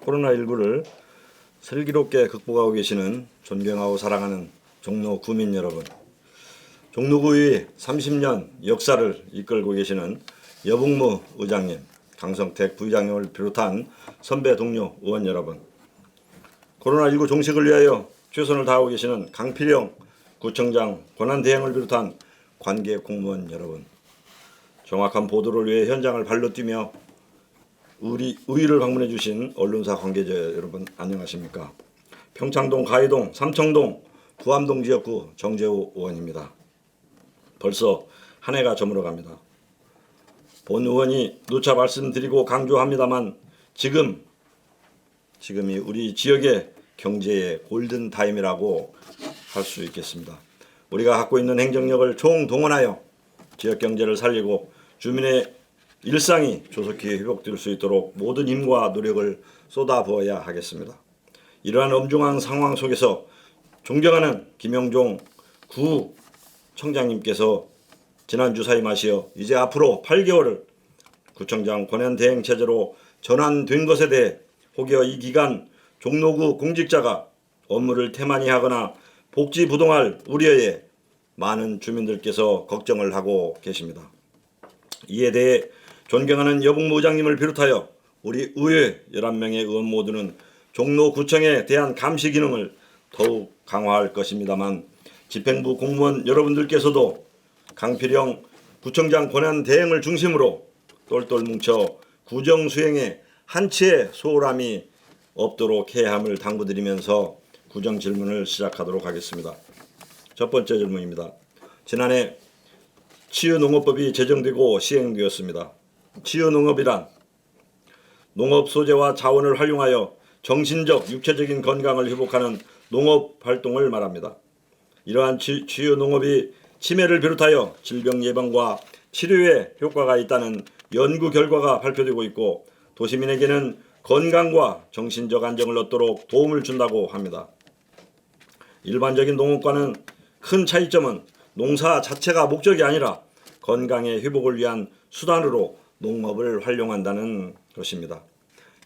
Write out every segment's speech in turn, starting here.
코로나19를 슬기롭게 극복하고 계시는 존경하고 사랑하는 종로 구민 여러분, 종로구의 30년 역사를 이끌고 계시는 여북무 의장님, 강성택 부의장님을 비롯한 선배 동료 의원 여러분, 코로나19 종식을 위하여 최선을 다하고 계시는 강필영 구청장 권한대행을 비롯한 관계 공무원 여러분, 정확한 보도를 위해 현장을 발로 뛰며 우리 의회를 방문해 주신 언론사 관계자 여러분, 안녕하십니까? 평창동, 가해동, 삼청동, 부암동 지역구 정재호 의원입니다. 벌써 한 해가 저물어갑니다. 본 의원이 누차 말씀드리고 강조합니다만 지금이 우리 지역의 경제의 골든타임이라고 할 수 있겠습니다. 우리가 갖고 있는 행정력을 총동원하여 지역 경제를 살리고 주민의 일상이 조속히 회복될 수 있도록 모든 힘과 노력을 쏟아부어야 하겠습니다. 이러한 엄중한 상황 속에서 존경하는 김영종 구청장님께서 지난주 사임하시어 이제 앞으로 8개월을 구청장 권한대행 체제로 전환된 것에 대해 혹여 이 기간 종로구 공직자가 업무를 태만히 하거나 복지부동할 우려에 많은 주민들께서 걱정을 하고 계십니다. 이에 대해 존경하는 여북무 의장님을 비롯하여 우리 의회 11명의 의원 모두는 종로구청에 대한 감시 기능을 더욱 강화할 것입니다만 집행부 공무원 여러분들께서도 강필영 구청장 권한 대행을 중심으로 똘똘 뭉쳐 구정 수행에 한치의 소홀함이 없도록 해야 함을 당부드리면서 구정 질문을 시작하도록 하겠습니다. 첫 번째 질문입니다. 지난해 치유농업법이 제정되고 시행되었습니다. 치유농업이란 농업 소재와 자원을 활용하여 정신적, 육체적인 건강을 회복하는 농업 활동을 말합니다. 이러한 치유농업이 치매를 비롯하여 질병 예방과 치료에 효과가 있다는 연구 결과가 발표되고 있고 도시민에게는 건강과 정신적 안정을 얻도록 도움을 준다고 합니다. 일반적인 농업과는 큰 차이점은 농사 자체가 목적이 아니라 건강의 회복을 위한 수단으로 농업을 활용한다는 것입니다.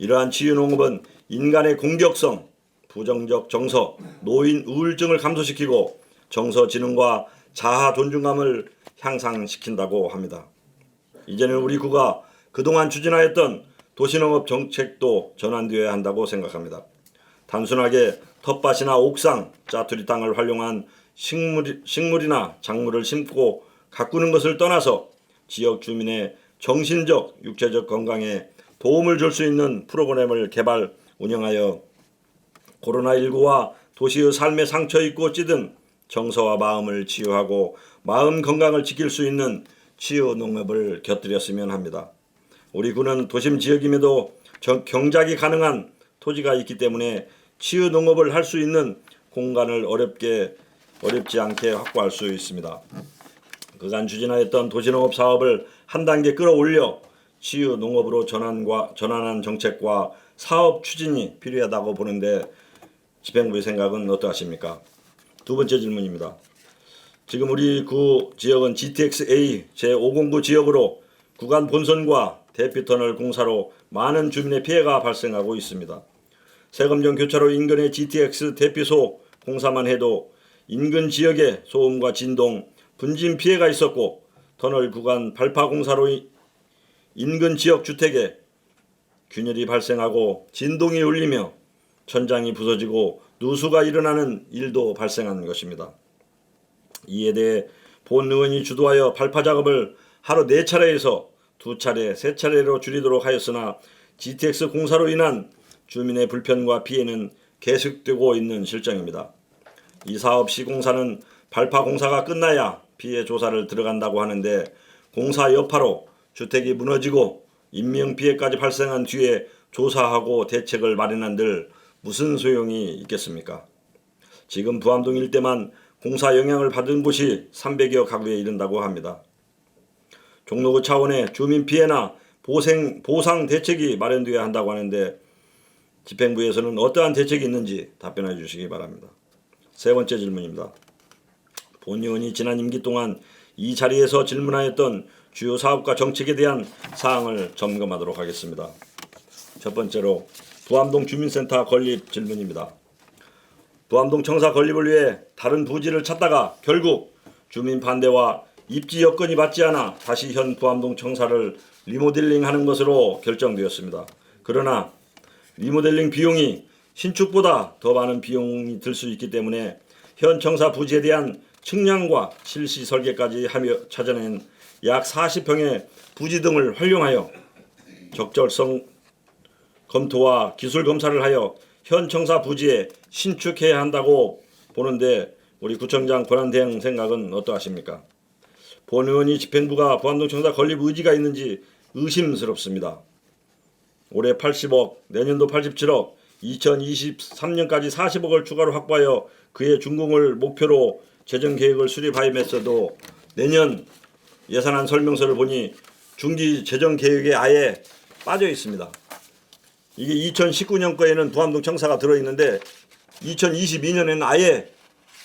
이러한 치유농업은 인간의 공격성, 부정적 정서, 노인 우울증을 감소시키고 정서 지능과 자아 존중감을 향상시킨다고 합니다. 이제는 우리 구가 그동안 추진하였던 도시농업 정책도 전환되어야 한다고 생각합니다. 단순하게 텃밭이나 옥상, 짜투리 땅을 활용한 식물이나 작물을 심고 가꾸는 것을 떠나서 지역 주민의 정신적, 육체적 건강에 도움을 줄 수 있는 프로그램을 개발, 운영하여 코로나19와 도시의 삶에 상처 입고 찌든 정서와 마음을 치유하고 마음 건강을 지킬 수 있는 치유 농업을 곁들였으면 합니다. 우리 구는 도심 지역임에도 경작이 가능한 토지가 있기 때문에 치유 농업을 할 수 있는 공간을 어렵지 않게 확보할 수 있습니다. 그간 추진하였던 도시농업 사업을 한 단계 끌어올려 치유 농업으로 전환한 정책과 사업 추진이 필요하다고 보는데 집행부의 생각은 어떠하십니까? 두 번째 질문입니다. 지금 우리 구 지역은 GTX-A 제509 지역으로 구간 본선과 대피터널 공사로 많은 주민의 피해가 발생하고 있습니다. 세금정 교차로 인근의 GTX 대피소 공사만 해도 인근 지역의 소음과 진동, 분진 피해가 있었고 터널 구간 발파 공사로 인근 지역 주택에 균열이 발생하고 진동이 울리며 천장이 부서지고 누수가 일어나는 일도 발생한 것입니다. 이에 대해 본 의원이 주도하여 발파 작업을 하루 4차례에서 2차례, 3차례로 줄이도록 하였으나 GTX 공사로 인한 주민의 불편과 피해는 계속되고 있는 실정입니다. 이 사업 시공사는 발파 공사가 끝나야 피해 조사를 들어간다고 하는데 공사 여파로 주택이 무너지고 인명피해까지 발생한 뒤에 조사하고 대책을 마련한들 무슨 소용이 있겠습니까? 지금 부암동 일대만 공사 영향을 받은 곳이 300여 가구에 이른다고 합니다. 종로구 차원의 주민 피해나 보상 대책이 마련되어야 한다고 하는데 집행부에서는 어떠한 대책이 있는지 답변해 주시기 바랍니다. 세 번째 질문입니다. 본 의원이 지난 임기 동안 이 자리에서 질문하였던 주요 사업과 정책에 대한 사항을 점검하도록 하겠습니다. 첫 번째로 부암동 주민센터 건립 질문입니다. 부암동 청사 건립을 위해 다른 부지를 찾다가 결국 주민 반대와 입지 여건이 맞지 않아 다시 현 부암동 청사를 리모델링하는 것으로 결정되었습니다. 그러나 리모델링 비용이 신축보다 더 많은 비용이 들 수 있기 때문에 현 청사 부지에 대한 측량과 실시 설계까지 하며 찾아낸 약 40평의 부지 등을 활용하여 적절성 검토와 기술 검사를 하여 현 청사 부지에 신축해야 한다고 보는데 우리 구청장 권한대행 생각은 어떠하십니까? 본 의원이 집행부가 부암동 청사 건립 의지가 있는지 의심스럽습니다. 올해 80억, 내년도 87억, 2023년까지 40억을 추가로 확보하여 그해 준공을 목표로 재정계획을 수립하였으면서도 내년 예산안 설명서를 보니 중기 재정계획에 아예 빠져 있습니다. 이게 2019년 거에는 부암동 청사가 들어있는데 2022년에는 아예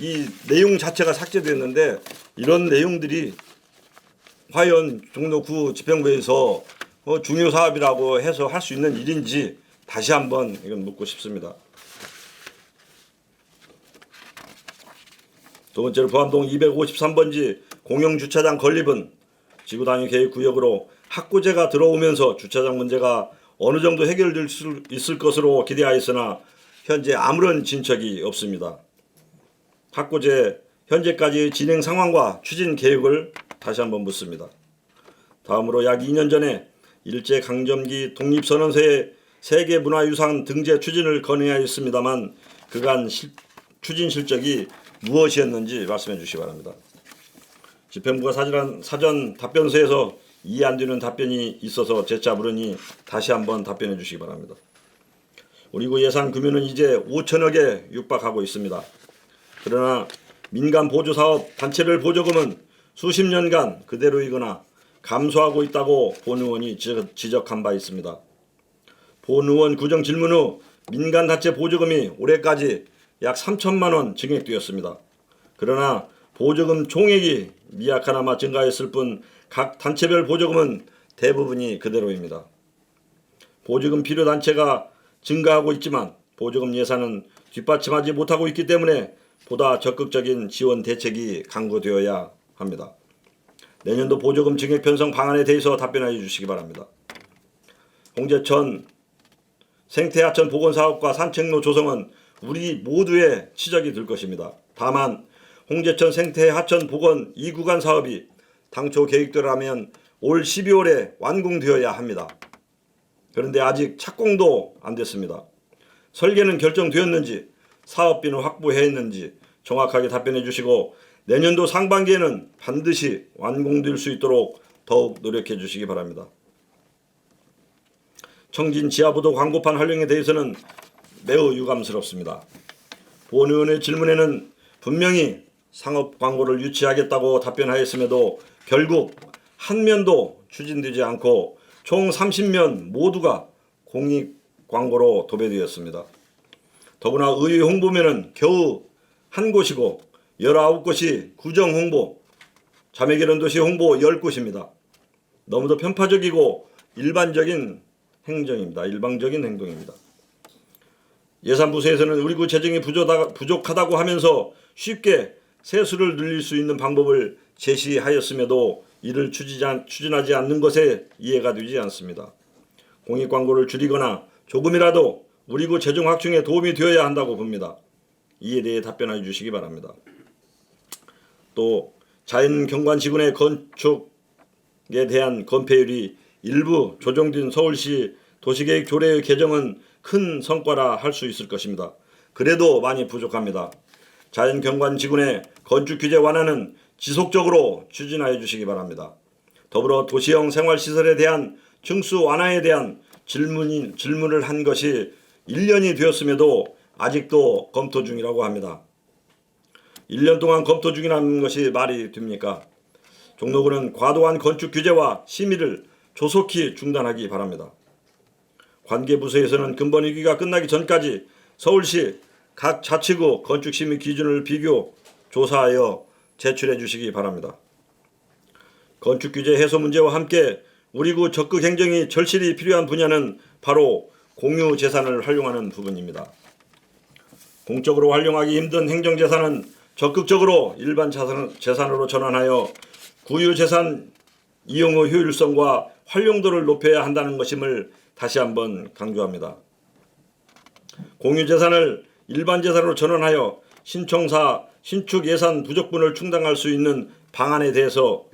이 내용 자체가 삭제됐는데 이런 내용들이 과연 종로구 집행부에서 중요 사업이라고 해서 할 수 있는 일인지 다시 한번 이건 묻고 싶습니다. 두 번째로 부암동 253번지 공영주차장 건립은 지구단위 계획구역으로 학구제가 들어오면서 주차장 문제가 어느 정도 해결될 수 있을 것으로 기대하였으나 현재 아무런 진척이 없습니다. 학구제 현재까지 진행 상황과 추진 계획을 다시 한번 묻습니다. 다음으로 약 2년 전에 일제강점기 독립선언서의 세계문화유산 등재 추진을 건의하였습니다만 그간 추진 실적이 무엇이었는지 말씀해 주시기 바랍니다. 집행부가 사전 답변서에서 이해 안 되는 답변이 있어서 재차 물으니 다시 한번 답변해 주시기 바랍니다. 우리 구 예산 규모는 이제 5천억에 육박하고 있습니다. 그러나 민간 보조사업 단체별 보조금은 수십 년간 그대로이거나 감소하고 있다고 본 의원이 지적한 바 있습니다. 본 의원 구정 질문 후 민간 단체 보조금이 올해까지 약 3천만 원 증액되었습니다. 그러나 보조금 총액이 미약하나마 증가했을 뿐 각 단체별 보조금은 대부분이 그대로입니다. 보조금 필요 단체가 증가하고 있지만 보조금 예산은 뒷받침하지 못하고 있기 때문에 보다 적극적인 지원 대책이 강구되어야 합니다. 내년도 보조금 증액 편성 방안에 대해서 답변해 주시기 바랍니다. 홍제천 생태하천 복원사업과 산책로 조성은 우리 모두의 치적이 될 것입니다. 다만 홍제천 생태하천 복원 2구간 사업이 당초 계획대로라면 올 12월에 완공되어야 합니다. 그런데 아직 착공도 안 됐습니다. 설계는 결정되었는지 사업비는 확보했는지 정확하게 답변해 주시고 내년도 상반기에는 반드시 완공될 수 있도록 더욱 노력해 주시기 바랍니다. 청진 지하보도 광고판 활용에 대해서는 매우 유감스럽습니다. 본 의원의 질문에는 분명히 상업 광고를 유치하겠다고 답변하였음에도 결국 한 면도 추진되지 않고 총 30면 모두가 공익 광고로 도배되었습니다. 더구나 의회 홍보면은 겨우 한 곳이고 19곳이 구정 홍보, 자매결연도시 홍보 10곳입니다. 너무도 편파적이고 일방적인 행동입니다. 예산부서에서는 우리 구 재정이 부족하다고 하면서 쉽게 세수를 늘릴 수 있는 방법을 제시하였음에도 이를 추진하지 않는 것에 이해가 되지 않습니다. 공익광고를 줄이거나 조금이라도 우리 구 재정 확충에 도움이 되어야 한다고 봅니다. 이에 대해 답변해 주시기 바랍니다. 또 자연경관지구내 건축에 대한 건폐율이 일부 조정된 서울시 도시계획 조례의 개정은 큰 성과라 할 수 있을 것입니다. 그래도 많이 부족합니다. 자연경관지구내 건축규제 완화는 지속적으로 추진하여 주시기 바랍니다. 더불어 도시형 생활시설에 대한 층수 완화에 대한 질문을 한 것이 1년이 되었음에도 아직도 검토 중이라고 합니다. 1년 동안 검토 중이라는 것이 말이 됩니까? 종로구는 과도한 건축 규제와 심의를 조속히 중단하기 바랍니다. 관계부서에서는 근본 위기가 끝나기 전까지 서울시 각 자치구 건축심의 기준을 비교, 조사하여 제출해 주시기 바랍니다. 건축규제 해소 문제와 함께 우리 구 적극 행정이 절실히 필요한 분야는 바로 공유 재산을 활용하는 부분입니다. 공적으로 활용하기 힘든 행정재산은 적극적으로 일반 재산으로 전환하여 구유재산 이용의 효율성과 활용도를 높여야 한다는 것임을 다시 한번 강조합니다. 공유재산을 일반 재산으로 전환하여 신청사 신축 예산 부족분을 충당할 수 있는 방안에 대해서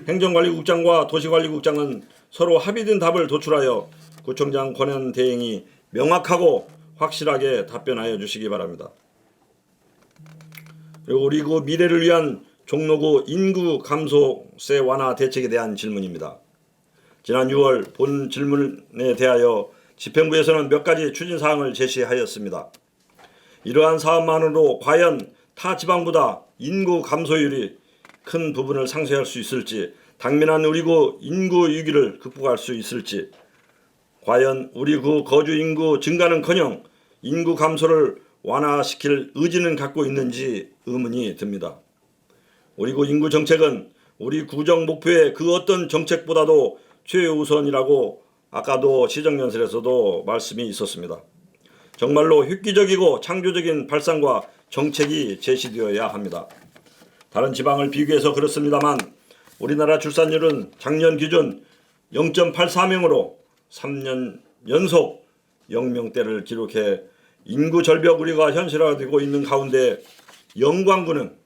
행정관리국장과 도시관리국장은 서로 합의된 답을 도출하여 구청장 권한 대행이 명확하고 확실하게 답변하여 주시기 바랍니다. 그리고 우리 구 미래를 위한 종로구 인구 감소세 완화 대책에 대한 질문입니다. 지난 6월 본 질문에 대하여 집행부에서는 몇 가지 추진사항을 제시하였습니다. 이러한 사업만으로 과연 타 지방보다 인구 감소율이 큰 부분을 상쇄할 수 있을지, 당면한 우리 구 인구 위기를 극복할 수 있을지, 과연 우리 구 거주 인구 증가는커녕 인구 감소를 완화시킬 의지는 갖고 있는지 의문이 듭니다. 우리 구 인구 정책은 우리 구정 목표의 그 어떤 정책보다도 최우선이라고 아까도 시정연설에서도 말씀이 있었습니다. 정말로 획기적이고 창조적인 발상과 정책이 제시되어야 합니다. 다른 지방을 비교해서 그렇습니다만 우리나라 출산율은 작년 기준 0.84명으로 3년 연속 0명대를 기록해 인구 절벽 우려가 현실화되고 있는 가운데 영광구는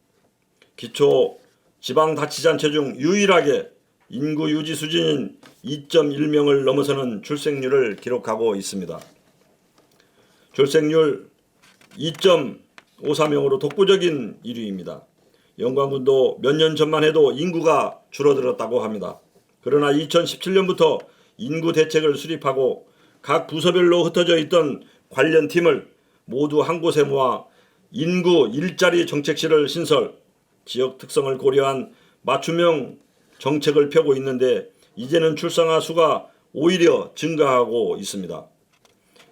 기초 지방자치단체 중 유일하게 인구 유지 수준인 2.1명을 넘어서는 출생률을 기록하고 있습니다. 출생률 2.54명으로 독보적인 1위입니다. 영광군도 몇 년 전만 해도 인구가 줄어들었다고 합니다. 그러나 2017년부터 인구 대책을 수립하고 각 부서별로 흩어져 있던 관련 팀을 모두 한 곳에 모아 인구 일자리 정책실을 신설, 지역 특성을 고려한 맞춤형 정책을 펴고 있는데 이제는 출산화 수가 오히려 증가하고 있습니다.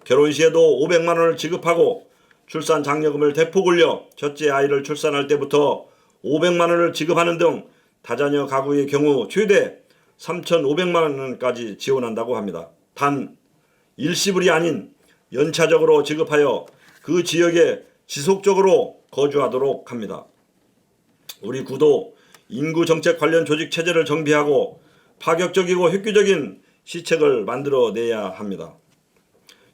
결혼 시에도 500만 원을 지급하고 출산 장려금을 대폭 올려 첫째 아이를 출산할 때부터 500만 원을 지급하는 등 다자녀 가구의 경우 최대 3,500만 원까지 지원한다고 합니다. 단 일시불이 아닌 연차적으로 지급하여 그 지역에 지속적으로 거주하도록 합니다. 우리 구도 인구 정책 관련 조직 체제를 정비하고 파격적이고 획기적인 시책을 만들어내야 합니다.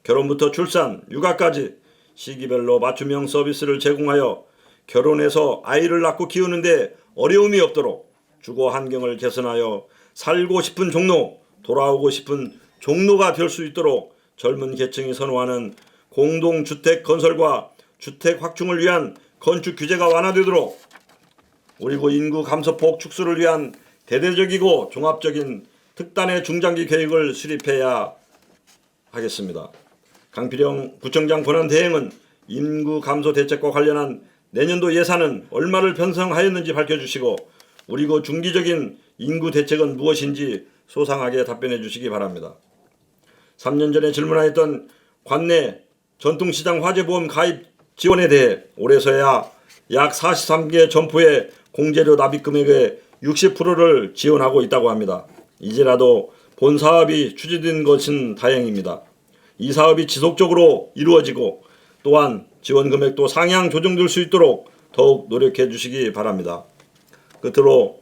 결혼부터 출산, 육아까지 시기별로 맞춤형 서비스를 제공하여 결혼해서 아이를 낳고 키우는데 어려움이 없도록 주거 환경을 개선하여 살고 싶은 종로, 돌아오고 싶은 종로가 될 수 있도록 젊은 계층이 선호하는 공동주택 건설과 주택 확충을 위한 건축 규제가 완화되도록 우리 구 인구 감소폭 축소를 위한 대대적이고 종합적인 특단의 중장기 계획을 수립해야 하겠습니다. 강필영 구청장 권한 대행은 인구 감소 대책과 관련한 내년도 예산은 얼마를 편성하였는지 밝혀주시고 우리 구 중기적인 인구 대책은 무엇인지 소상하게 답변해 주시기 바랍니다. 3년 전에 질문하였던 관내 전통시장 화재보험 가입 지원에 대해 올해서야 약 43개 점포의 공제료 납입 금액의 60%를 지원하고 있다고 합니다. 이제라도 본 사업이 추진된 것은 다행입니다. 이 사업이 지속적으로 이루어지고 또한 지원 금액도 상향 조정될 수 있도록 더욱 노력해 주시기 바랍니다. 끝으로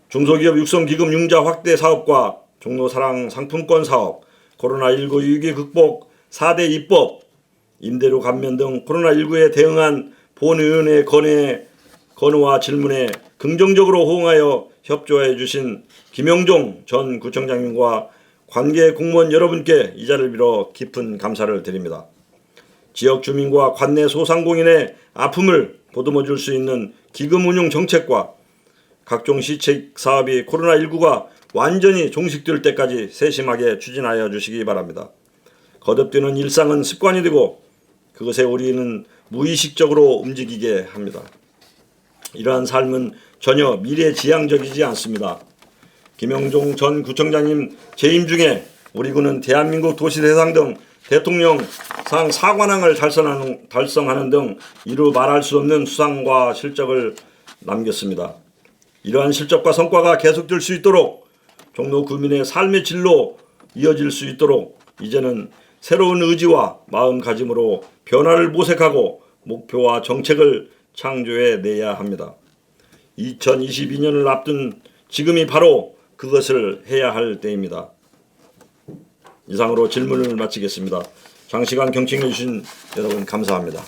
중소기업 육성기금 융자 확대 사업과 종로사랑 상품권 사업, 코로나19 위기 극복 4대 입법, 임대료 감면 등 코로나19에 대응한 본의원의 건의와 질문에 긍정적으로 호응하여 협조해 주신 김영종 전 구청장님과 관계 공무원 여러분께 이 자리를 빌어 깊은 감사를 드립니다. 지역 주민과 관내 소상공인의 아픔을 보듬어 줄 수 있는 기금 운용 정책과 각종 시책 사업이 코로나19가 완전히 종식될 때까지 세심하게 추진하여 주시기 바랍니다. 거듭되는 일상은 습관이 되고 그것에 우리는 무의식적으로 움직이게 합니다. 이러한 삶은 전혀 미래지향적이지 않습니다. 김영종 전 구청장님 재임 중에 우리 구는 대한민국 도시대상 등 대통령상 사관왕을 달성하는 등 이루 말할 수 없는 수상과 실적을 남겼습니다. 이러한 실적과 성과가 계속될 수 있도록 종로 구민의 삶의 질로 이어질 수 있도록 이제는 새로운 의지와 마음가짐으로 변화를 모색하고 목표와 정책을 창조해 내야 합니다. 2022년을 앞둔 지금이 바로 그것을 해야 할 때입니다. 이상으로 질문을 마치겠습니다. 장시간 경청해 주신 여러분 감사합니다.